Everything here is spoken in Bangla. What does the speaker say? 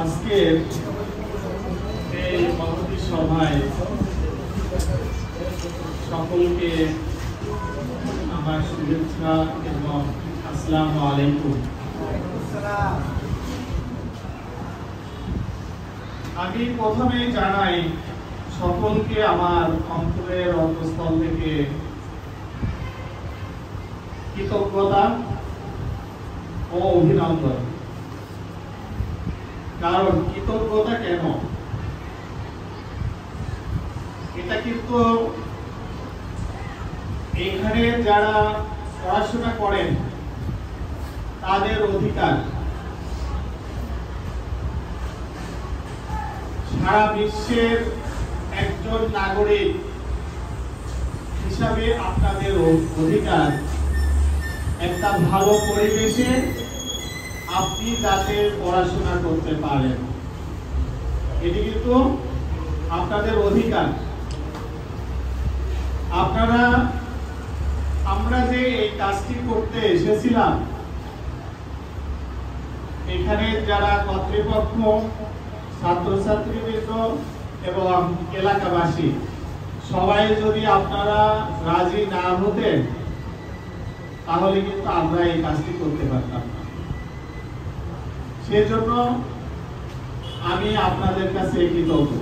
আজকে এই মহতী সভায় সকলকে আমার শুভেচ্ছা এবং আসসালামু আলাইকুম। আমি প্রথমে জানাই সকলকে আমার অন্তরের অন্তঃস্থল থেকে কৃতজ্ঞতা ও অভিনন্দন। কারণ কৃতজ্ঞতা কেন, এটা কিন্তু এখানে যারা পড়াশোনা করেন তাদের অধিকার। সারা বিশ্বের একজন নাগরিক হিসাবে আপনাদের অধিকার একটা ভালো পরিবেশে আপনি যাতে পড়াশোনা করতে পারেন, এটি কিন্তু আপনাদের অধিকার। আমরা যে এই কাজটি করতে এসেছিলাম, এখানে যারা কর্তৃপক্ষ, ছাত্রছাত্রীবৃন্দ এবং এলাকাবাসী সবাই যদি আপনারা রাজি না হতেন তাহলে কিন্তু আমরা এই কাজটি করতে পারতাম না। সেজন্য আমি আপনাদের কাছে কৃতজ্ঞ।